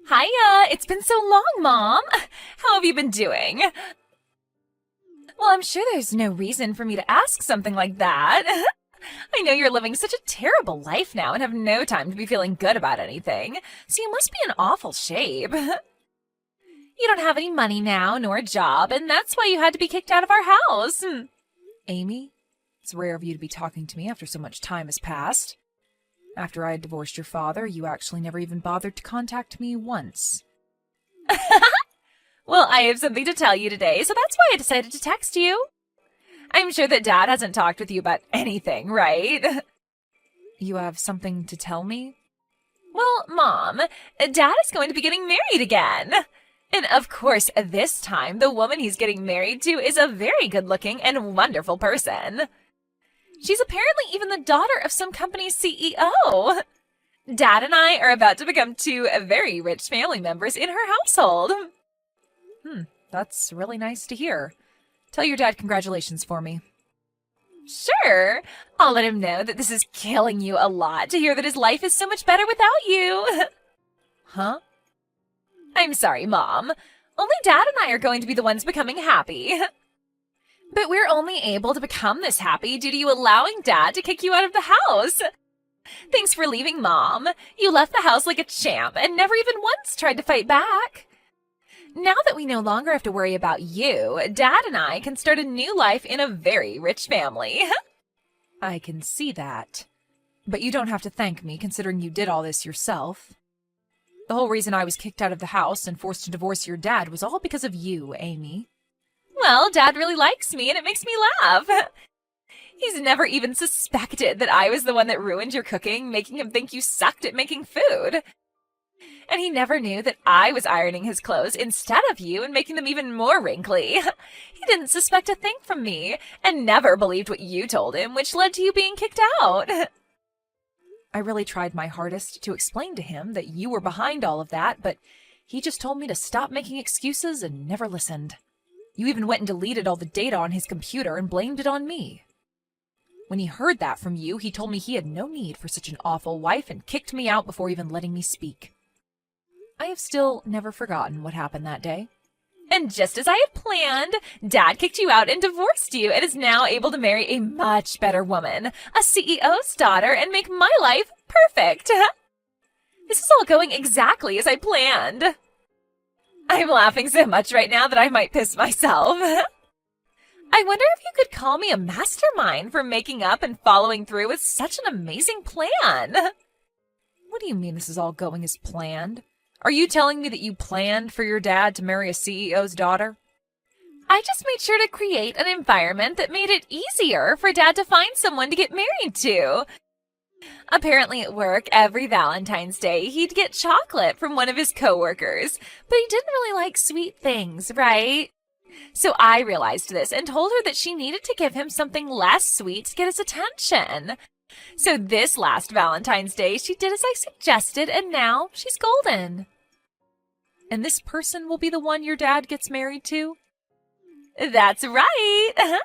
Hiya! It's been so long, Mom! How have you been doing? Well, I'm sure there's no reason for me to ask something like that. I know you're living such a terrible life now and have no time to be feeling good about anything, so you must be in awful shape. You don't have any money now, nor a job, and that's why you had to be kicked out of our house. Amy, it's rare of you to be talking to me after so much time has passed. After I had divorced your father, you actually never even bothered to contact me once. Well, I have something to tell you today, so that's why I decided to text you. I'm sure that Dad hasn't talked with you about anything, right? You have something to tell me? Well, Mom, Dad is going to be getting married again. And of course, this time, the woman he's getting married to is a very good-looking and wonderful person. She's apparently even the daughter of some company's CEO. Dad and I are about to become two very rich family members in her household. That's really nice to hear. Tell your dad congratulations for me. Sure. I'll let him know that this is killing you a lot to hear that his life is so much better without you. Huh? I'm sorry, Mom. Only Dad and I are going to be the ones becoming happy. But we're only able to become this happy due to you allowing Dad to kick you out of the house. Thanks for leaving, Mom. You left the house like a champ and never even once tried to fight back. Now that we no longer have to worry about you, Dad and I can start a new life in a very rich family. I can see that. But you don't have to thank me, considering you did all this yourself. The whole reason I was kicked out of the house and forced to divorce your dad was all because of you, Amy. Well, Dad really likes me, and it makes me laugh. He's never even suspected that I was the one that ruined your cooking, making him think you sucked at making food. And he never knew that I was ironing his clothes instead of you and making them even more wrinkly. He didn't suspect a thing from me, and never believed what you told him, which led to you being kicked out. I really tried my hardest to explain to him that you were behind all of that, but he just told me to stop making excuses and never listened. You even went and deleted all the data on his computer and blamed it on me. When he heard that from you, he told me he had no need for such an awful wife and kicked me out before even letting me speak. I have still never forgotten what happened that day. And just as I had planned, Dad kicked you out and divorced you and is now able to marry a much better woman, a CEO's daughter, and make my life perfect. This is all going exactly as I planned. I'm laughing so much right now that I might piss myself. I wonder if you could call me a mastermind for making up and following through with such an amazing plan. What do you mean this is all going as planned? Are you telling me that you planned for your dad to marry a CEO's daughter? I just made sure to create an environment that made it easier for Dad to find someone to get married to. Apparently at work, every Valentine's Day, he'd get chocolate from one of his coworkers, but he didn't really like sweet things, right? So I realized this and told her that she needed to give him something less sweet to get his attention. So this last Valentine's Day, she did as I suggested, and now she's golden. And this person will be the one your dad gets married to? That's right.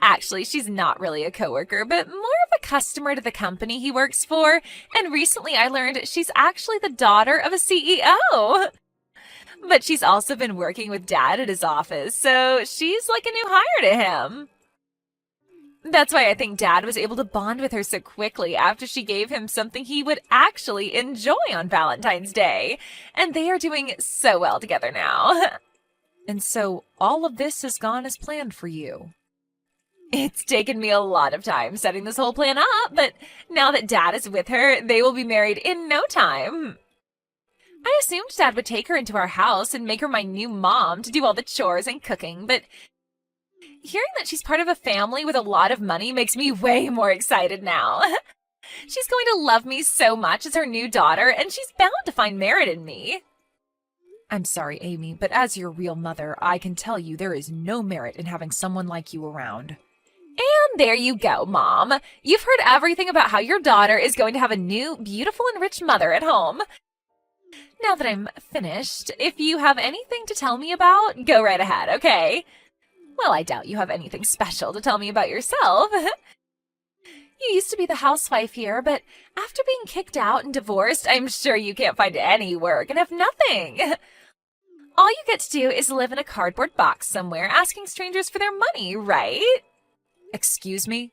Actually, she's not really a coworker, but more of a customer to the company he works for. And recently I learned she's actually the daughter of a CEO. But she's also been working with Dad at his office, so she's like a new hire to him. That's why I think Dad was able to bond with her so quickly after she gave him something he would actually enjoy on Valentine's Day. And they are doing so well together now. And so all of this has gone as planned for you. It's taken me a lot of time setting this whole plan up, but now that Dad is with her, they will be married in no time. I assumed Dad would take her into our house and make her my new mom to do all the chores and cooking, but hearing that she's part of a family with a lot of money makes me way more excited now. She's going to love me so much as her new daughter, and she's bound to find merit in me. I'm sorry, Amy, but as your real mother, I can tell you there is no merit in having someone like you around. And there you go, Mom. You've heard everything about how your daughter is going to have a new, beautiful, and rich mother at home. Now that I'm finished, if you have anything to tell me about, go right ahead, okay? Well, I doubt you have anything special to tell me about yourself. You used to be the housewife here, but after being kicked out and divorced, I'm sure you can't find any work and have nothing. All you get to do is live in a cardboard box somewhere asking strangers for their money, right? Excuse me?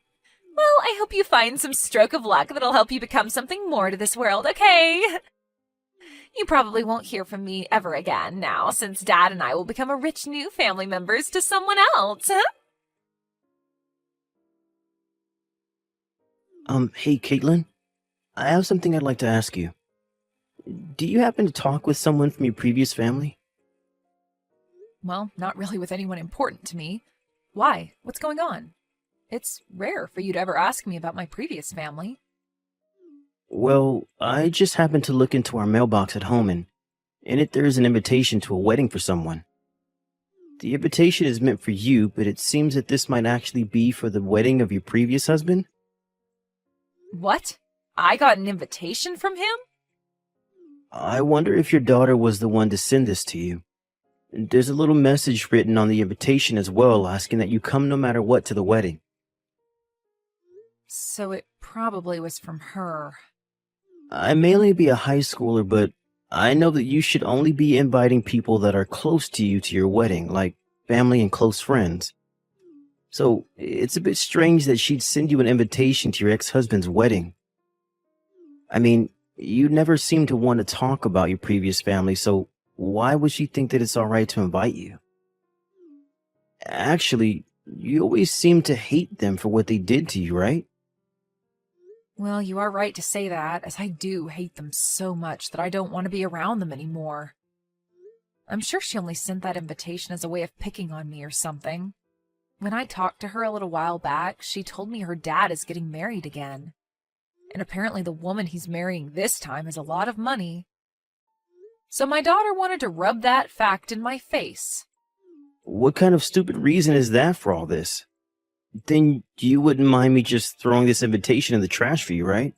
Well, I hope you find some stroke of luck that'll help you become something more to this world, okay? You probably won't hear from me ever again now, since Dad and I will become a rich new family members to someone else, huh? Hey, Caitlin. I have something I'd like to ask you. Do you happen to talk with someone from your previous family? Well, not really with anyone important to me. Why? What's going on? It's rare for you to ever ask me about my previous family. Well, I just happened to look into our mailbox at home, and in it there is an invitation to a wedding for someone. The invitation is meant for you, but it seems that this might actually be for the wedding of your previous husband. What? I got an invitation from him? I wonder if your daughter was the one to send this to you. There's a little message written on the invitation as well, asking that you come no matter what to the wedding. So it probably was from her. I may only be a high schooler, but I know that you should only be inviting people that are close to you to your wedding, like family and close friends. So it's a bit strange that she'd send you an invitation to your ex-husband's wedding. I mean, you never seem to want to talk about your previous family, so why would she think that it's all right to invite you? Actually, you always seem to hate them for what they did to you, right? Well, you are right to say that, as I do hate them so much that I don't want to be around them anymore. I'm sure she only sent that invitation as a way of picking on me or something. When I talked to her a little while back, she told me her dad is getting married again. And apparently the woman he's marrying this time has a lot of money. So my daughter wanted to rub that fact in my face. What kind of stupid reason is that for all this? Then you wouldn't mind me just throwing this invitation in the trash for you, right?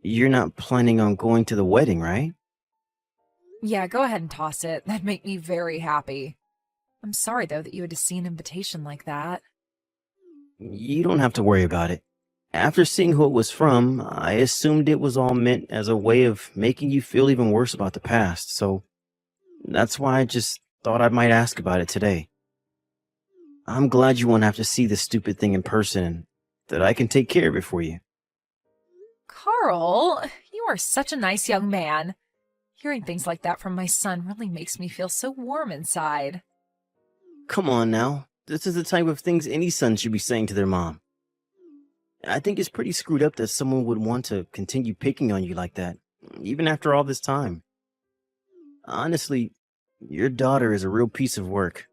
You're not planning on going to the wedding, right? Yeah, go ahead and toss it. That'd make me very happy. I'm sorry, though, that you had to see an invitation like that. You don't have to worry about it. After seeing who it was from, I assumed it was all meant as a way of making you feel even worse about the past, so that's why I just thought I might ask about it today. I'm glad you won't have to see this stupid thing in person, and that I can take care of it for you. Carl, you are such a nice young man. Hearing things like that from my son really makes me feel so warm inside. Come on now, this is the type of things any son should be saying to their mom. I think it's pretty screwed up that someone would want to continue picking on you like that, even after all this time. Honestly, your daughter is a real piece of work.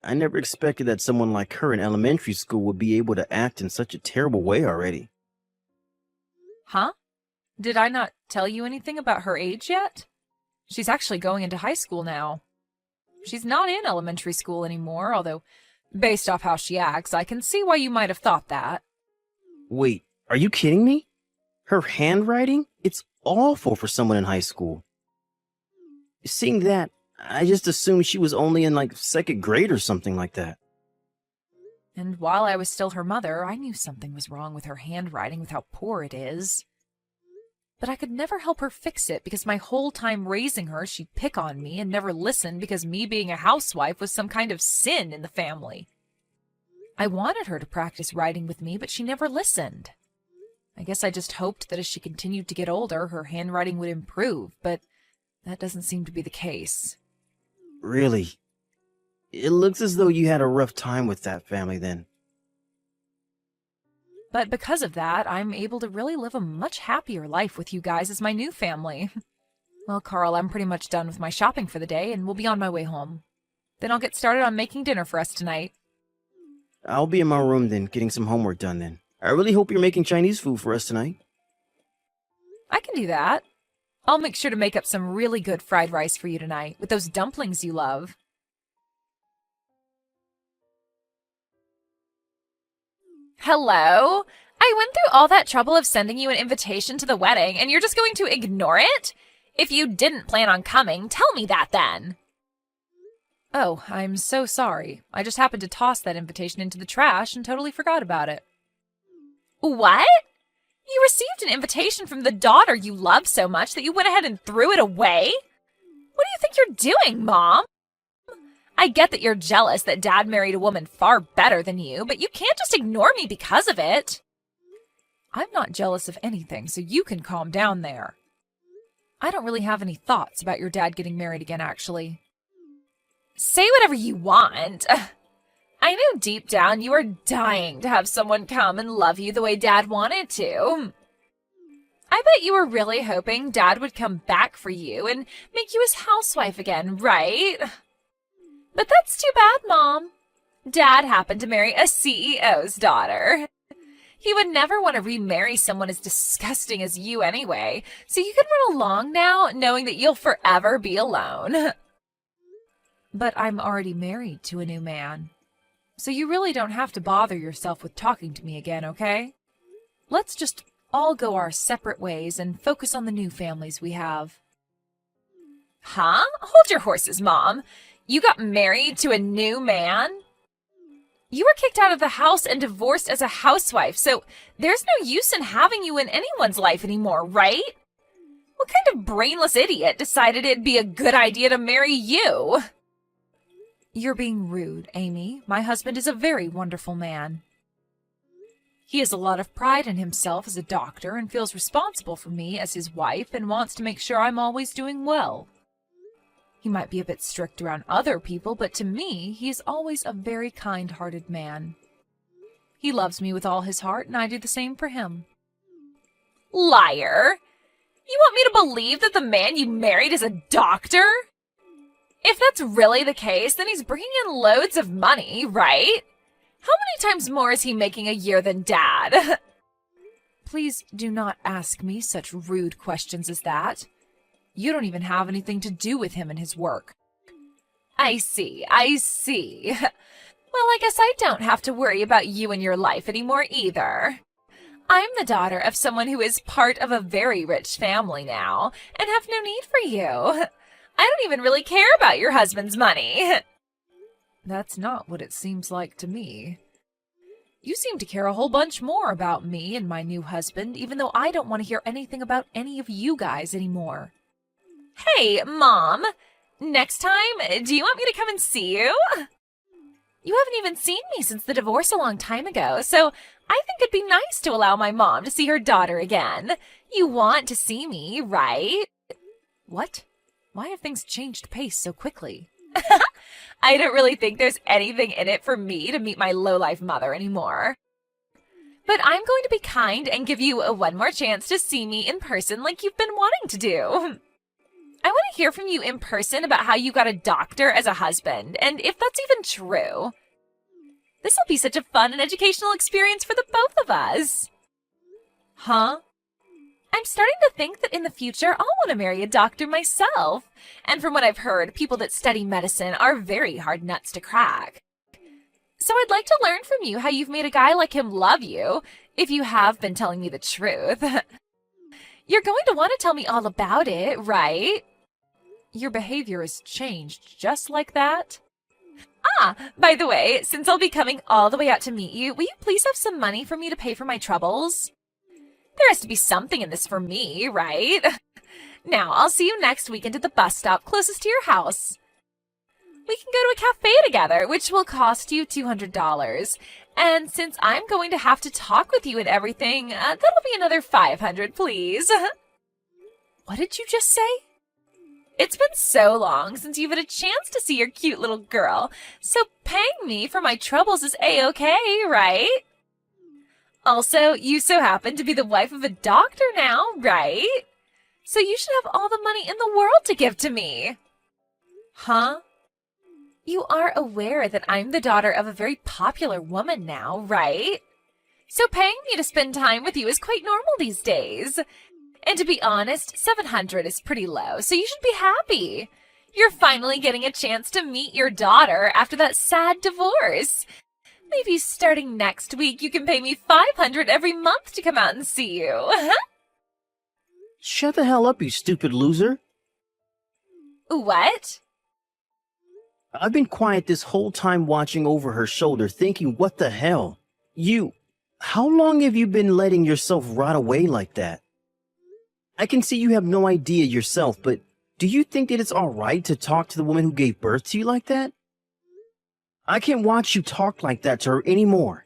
I never expected that someone like her in elementary school would be able to act in such a terrible way already. Huh? Did I not tell you anything about her age yet? She's actually going into high school now. She's not in elementary school anymore, although, based off how she acts, I can see why you might have thought that. Wait, are you kidding me? Her handwriting? It's awful for someone in high school. Seeing that, I just assumed she was only in, like, second grade or something like that. And while I was still her mother, I knew something was wrong with her handwriting with how poor it is. But I could never help her fix it because my whole time raising her, she'd pick on me and never listen because me being a housewife was some kind of sin in the family. I wanted her to practice writing with me, but she never listened. I guess I just hoped that as she continued to get older, her handwriting would improve, but that doesn't seem to be the case. Really? It looks as though you had a rough time with that family then. But because of that, I'm able to really live a much happier life with you guys as my new family. Well, Carl, I'm pretty much done with my shopping for the day and will be on my way home. Then I'll get started on making dinner for us tonight. I'll be in my room then, getting some homework done then. I really hope you're making Chinese food for us tonight. I can do that. I'll make sure to make up some really good fried rice for you tonight with those dumplings you love. Hello? I went through all that trouble of sending you an invitation to the wedding, and you're just going to ignore it? If you didn't plan on coming, tell me that then. Oh, I'm so sorry. I just happened to toss that invitation into the trash and totally forgot about it. What? You received an invitation from the daughter you love so much that you went ahead and threw it away? What do you think you're doing, Mom? I get that you're jealous that Dad married a woman far better than you, but you can't just ignore me because of it. I'm not jealous of anything, so you can calm down there. I don't really have any thoughts about your dad getting married again, actually. Say whatever you want. I know deep down you are dying to have someone come and love you the way Dad wanted to. I bet you were really hoping Dad would come back for you and make you his housewife again, right? But that's too bad, Mom. Dad happened to marry a CEO's daughter. He would never want to remarry someone as disgusting as you anyway, so you can run along now knowing that you'll forever be alone. But I'm already married to a new man, so you really don't have to bother yourself with talking to me again, okay? Let's just all go our separate ways and focus on the new families we have. Huh? Hold your horses, Mom. You got married to a new man? You were kicked out of the house and divorced as a housewife, so there's no use in having you in anyone's life anymore, right? What kind of brainless idiot decided it'd be a good idea to marry you? You're being rude, Amy. My husband is a very wonderful man. He has a lot of pride in himself as a doctor and feels responsible for me as his wife and wants to make sure I'm always doing well. He might be a bit strict around other people, but to me, he is always a very kind-hearted man. He loves me with all his heart, and I do the same for him. Liar! You want me to believe that the man you married is a doctor? If that's really the case, then he's bringing in loads of money, right? How many times more is he making a year than Dad? Please do not ask me such rude questions as that. You don't even have anything to do with him and his work. I see. Well, I guess I don't have to worry about you and your life anymore either. I'm the daughter of someone who is part of a very rich family now, and have no need for you. I don't even really care about your husband's money. That's not what it seems like to me. You seem to care a whole bunch more about me and my new husband, even though I don't want to hear anything about any of you guys anymore. Hey, Mom, next time, do you want me to come and see you? You haven't even seen me since the divorce a long time ago, so I think it'd be nice to allow my mom to see her daughter again. You want to see me, right? What? Why have things changed pace so quickly? I don't really think there's anything in it for me to meet my lowlife mother anymore. But I'm going to be kind and give you one more chance to see me in person like you've been wanting to do. I want to hear from you in person about how you got a doctor as a husband, and if that's even true. This will be such a fun and educational experience for the both of us. Huh? I'm starting to think that in the future I'll want to marry a doctor myself. And from what I've heard, people that study medicine are very hard nuts to crack. So I'd like to learn from you how you've made a guy like him love you, if you have been telling me the truth. You're going to want to tell me all about it, right? Your behavior has changed just like that? Ah, by the way, since I'll be coming all the way out to meet you, will you please have some money for me to pay for my troubles? There has to be something in this for me, right? Now, I'll see you next weekend at the bus stop closest to your house. We can go to a cafe together, which will cost you $200. And since I'm going to have to talk with you and everything, that'll be another $500, please. What did you just say? It's been so long since you've had a chance to see your cute little girl, so paying me for my troubles is A-okay, right? Also, you so happen to be the wife of a doctor now, right? So you should have all the money in the world to give to me. Huh? You are aware that I'm the daughter of a very popular woman now, right? So paying me to spend time with you is quite normal these days. And to be honest, $700 is pretty low, so you should be happy. You're finally getting a chance to meet your daughter after that sad divorce. Maybe starting next week you can pay me $500 every month to come out and see you. Shut the hell up, you stupid loser. What? I've been quiet this whole time watching over her shoulder thinking, what the hell? How long have you been letting yourself rot away like that? I can see you have no idea yourself, but do you think that it's alright to talk to the woman who gave birth to you like that? I can't watch you talk like that to her anymore.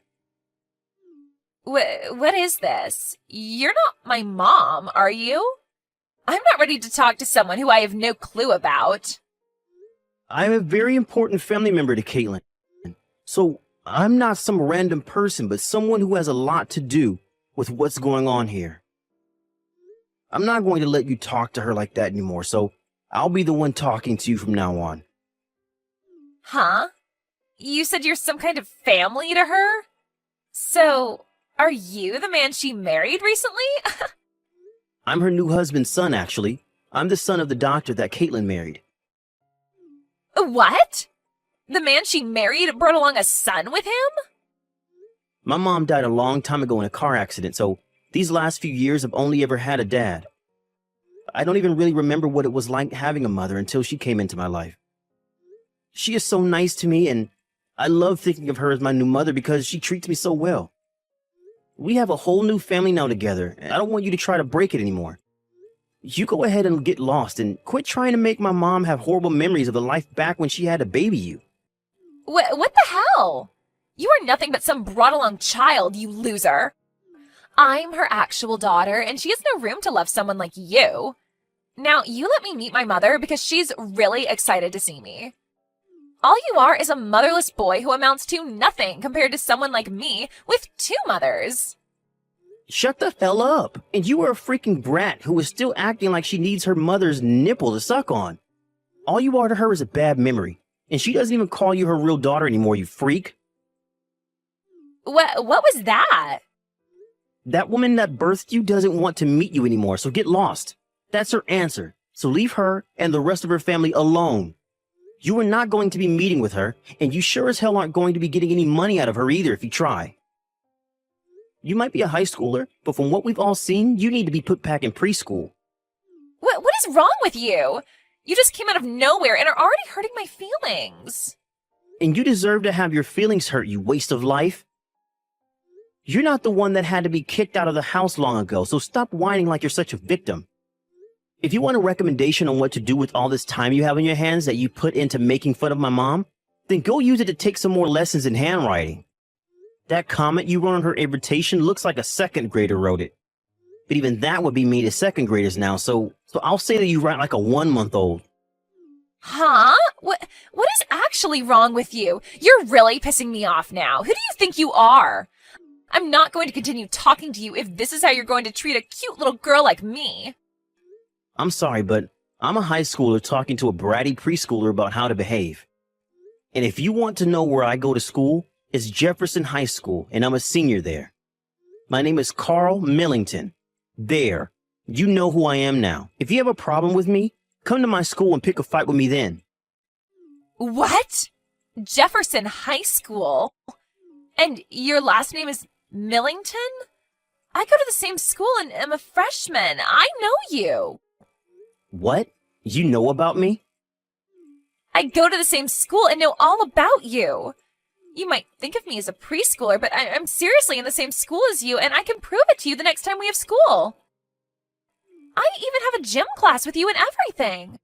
What is this? You're not my mom, are you? I'm not ready to talk to someone who I have no clue about. I'm a very important family member to Caitlin. So, I'm not some random person, but someone who has a lot to do with what's going on here. I'm not going to let you talk to her like that anymore, so I'll be the one talking to you from now on. Huh? You said you're some kind of family to her? So, are you the man she married recently? I'm her new husband's son, actually. I'm the son of the doctor that Caitlin married. What? The man she married brought along a son with him? My mom died a long time ago in a car accident, so these last few years I've only ever had a dad. I don't even really remember what it was like having a mother until she came into my life. She is so nice to me, and I love thinking of her as my new mother because she treats me so well. We have a whole new family now together, and I don't want you to try to break it anymore. You go ahead and get lost and quit trying to make my mom have horrible memories of the life back when she had to baby you. What the hell? You are nothing but some brought-along child, you loser. I'm her actual daughter, and she has no room to love someone like you. Now, you let me meet my mother because she's really excited to see me. All you are is a motherless boy who amounts to nothing compared to someone like me with two mothers. Shut the hell up. And you are a freaking brat who is still acting like she needs her mother's nipple to suck on. All you are to her is a bad memory. And she doesn't even call you her real daughter anymore, you freak. What was that? That woman that birthed you doesn't want to meet you anymore, so get lost. That's her answer. So leave her and the rest of her family alone. You are not going to be meeting with her, and you sure as hell aren't going to be getting any money out of her either if you try. You might be a high schooler, but from what we've all seen, you need to be put back in preschool. What is wrong with you? You just came out of nowhere and are already hurting my feelings. And you deserve to have your feelings hurt, you waste of life. You're not the one that had to be kicked out of the house long ago, so stop whining like you're such a victim. If you want a recommendation on what to do with all this time you have on your hands that you put into making fun of my mom, then go use it to take some more lessons in handwriting. That comment you wrote on her invitation looks like a second grader wrote it. But even that would be mean to second graders now, so I'll say that you write like a 1-month-old. Huh? What is actually wrong with you? You're really pissing me off now. Who do you think you are? I'm not going to continue talking to you if this is how you're going to treat a cute little girl like me. I'm sorry, but I'm a high schooler talking to a bratty preschooler about how to behave. And if you want to know where I go to school, it's Jefferson High School, and I'm a senior there. My name is Carl Millington. There. You know who I am now. If you have a problem with me, come to my school and pick a fight with me then. What? Jefferson High School? And your last name is Millington? I go to the same school and am a freshman. I know you. What? You know about me? I go to the same school and know all about you. You might think of me as a preschooler, but I'm seriously in the same school as you, and I can prove it to you the next time we have school. I even have a gym class with you and everything.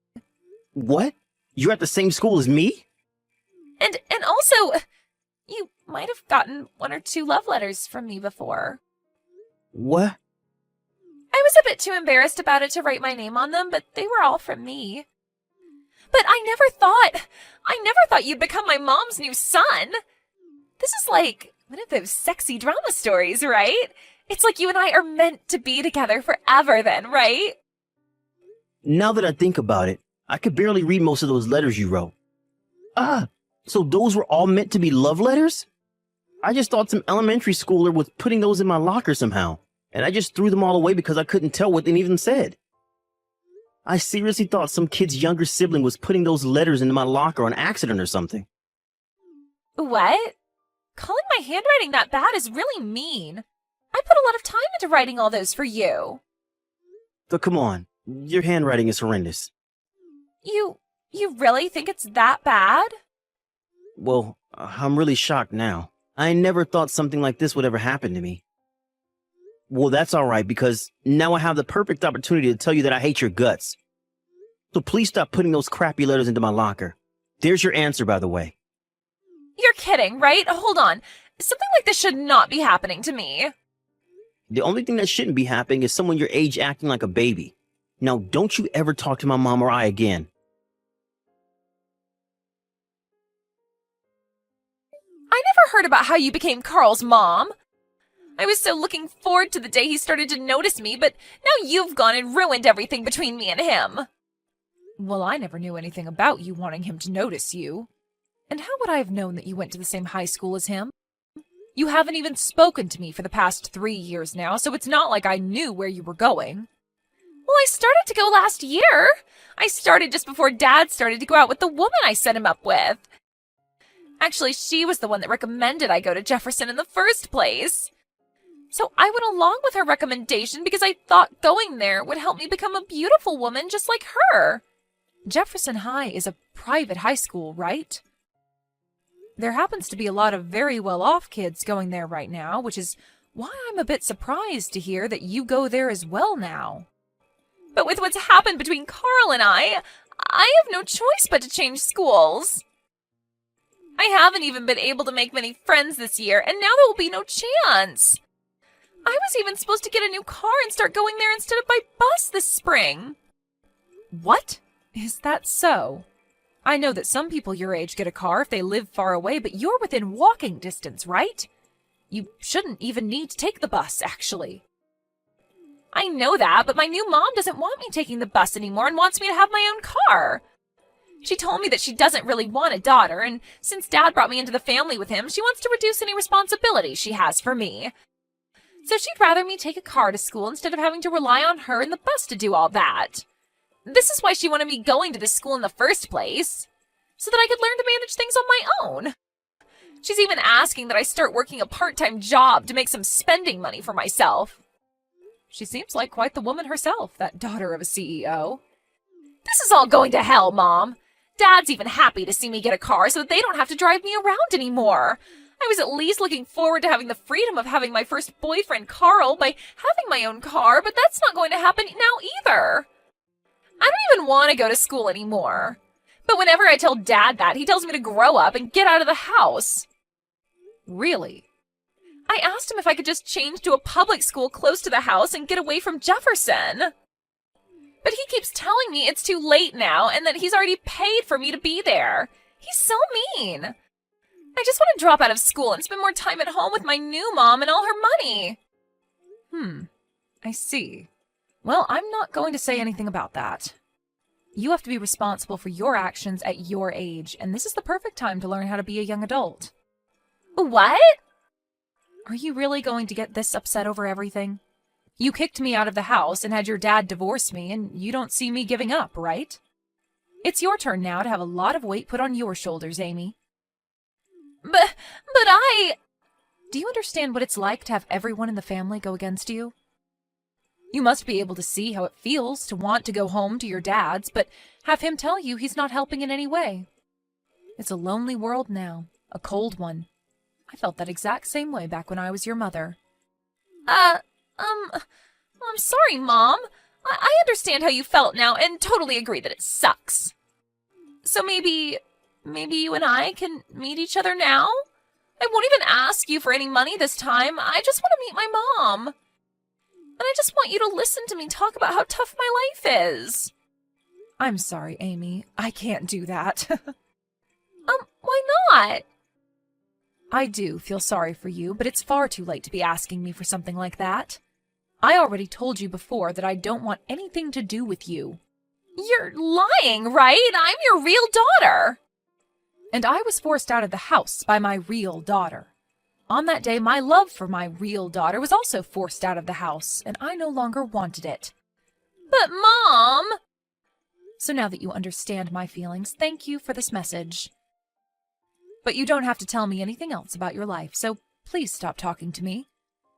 What? You're at the same school as me? And also, you might have gotten 1 or 2 love letters from me before. What? I was a bit too embarrassed about it to write my name on them, but they were all from me. But I never thought you'd become my mom's new son. This is like one of those sexy drama stories, right? It's like you and I are meant to be together forever then, right? Now that I think about it, I could barely read most of those letters you wrote. So those were all meant to be love letters? I just thought some elementary schooler was putting those in my locker somehow, and I just threw them all away because I couldn't tell what they even said. I seriously thought some kid's younger sibling was putting those letters into my locker on accident or something. What? Calling my handwriting that bad is really mean. I put a lot of time into writing all those for you. But come on, your handwriting is horrendous. You really think it's that bad? Well, I'm really shocked now. I never thought something like this would ever happen to me. Well, that's all right, because now I have the perfect opportunity to tell you that I hate your guts. So please stop putting those crappy letters into my locker. There's your answer, by the way. You're kidding, right? Hold on. Something like this should not be happening to me. The only thing that shouldn't be happening is someone your age acting like a baby. Now, don't you ever talk to my mom or I again. I never heard about how you became Carl's mom. I was so looking forward to the day he started to notice me, but now you've gone and ruined everything between me and him. Well, I never knew anything about you wanting him to notice you. And how would I have known that you went to the same high school as him? You haven't even spoken to me for the past 3 years now, so it's not like I knew where you were going. Well, I started to go last year. I started just before Dad started to go out with the woman I set him up with. Actually, she was the one that recommended I go to Jefferson in the first place. So I went along with her recommendation because I thought going there would help me become a beautiful woman just like her. Jefferson High is a private high school, right? There happens to be a lot of very well-off kids going there right now, which is why I'm a bit surprised to hear that you go there as well now. But with what's happened between Carl and I have no choice but to change schools. I haven't even been able to make many friends this year, and now there will be no chance. I was even supposed to get a new car and start going there instead of by bus this spring. What? Is that so? I know that some people your age get a car if they live far away, but you're within walking distance, right? You shouldn't even need to take the bus, actually. I know that, but my new mom doesn't want me taking the bus anymore and wants me to have my own car. She told me that she doesn't really want a daughter, and since Dad brought me into the family with him, she wants to reduce any responsibility she has for me. So she'd rather me take a car to school instead of having to rely on her and the bus to do all that. This is why she wanted me going to this school in the first place, so that I could learn to manage things on my own. She's even asking that I start working a part-time job to make some spending money for myself. She seems like quite the woman herself, that daughter of a CEO. This is all going to hell, Mom. Dad's even happy to see me get a car so that they don't have to drive me around anymore. I was at least looking forward to having the freedom of having my first boyfriend, Carl, by having my own car, but that's not going to happen now either. I don't even want to go to school anymore. But whenever I tell Dad that, he tells me to grow up and get out of the house. Really? I asked him if I could just change to a public school close to the house and get away from Jefferson. But he keeps telling me it's too late now and that he's already paid for me to be there. He's so mean. I just want to drop out of school and spend more time at home with my new mom and all her money. I see. Well, I'm not going to say anything about that. You have to be responsible for your actions at your age, and this is the perfect time to learn how to be a young adult. What? Are you really going to get this upset over everything? You kicked me out of the house and had your dad divorce me, and you don't see me giving up, right? It's your turn now to have a lot of weight put on your shoulders, Amy. But I... Do you understand what it's like to have everyone in the family go against you? You must be able to see how it feels to want to go home to your dad's, but have him tell you he's not helping in any way. It's a lonely world now, a cold one. I felt that exact same way back when I was your mother. I'm sorry, Mom. I understand how you felt now and totally agree that it sucks. So maybe you and I can meet each other now? I won't even ask you for any money this time. I just want to meet my mom. And I just want you to listen to me talk about how tough my life is. I'm sorry, Amy. I can't do that. Why not? I do feel sorry for you, but it's far too late to be asking me for something like that. I already told you before that I don't want anything to do with you. You're lying, right? I'm your real daughter. And I was forced out of the house by my real daughter. On that day, my love for my real daughter was also forced out of the house, and I no longer wanted it. But, Mom... So now that you understand my feelings, thank you for this message. But you don't have to tell me anything else about your life, so please stop talking to me.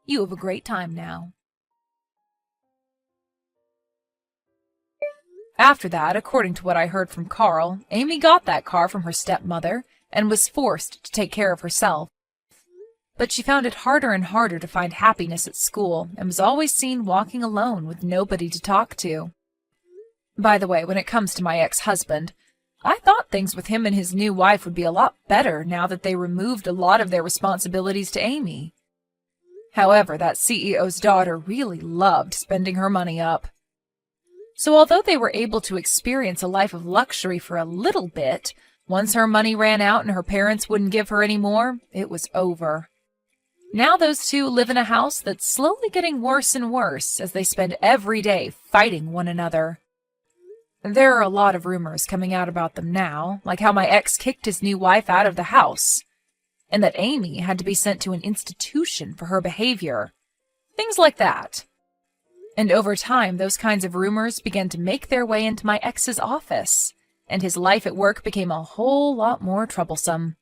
You have a great time now. After that, according to what I heard from Carl, Amy got that car from her stepmother and was forced to take care of herself. But she found it harder and harder to find happiness at school and was always seen walking alone with nobody to talk to. By the way, when it comes to my ex-husband, I thought things with him and his new wife would be a lot better now that they removed a lot of their responsibilities to Amy. However, that CEO's daughter really loved spending her money up. So although they were able to experience a life of luxury for a little bit, once her money ran out and her parents wouldn't give her any more, it was over. Now those two live in a house that's slowly getting worse and worse as they spend every day fighting one another. There are a lot of rumors coming out about them now, like how my ex kicked his new wife out of the house, and that Amy had to be sent to an institution for her behavior. Things like that. And over time, those kinds of rumors began to make their way into my ex's office, and his life at work became a whole lot more troublesome.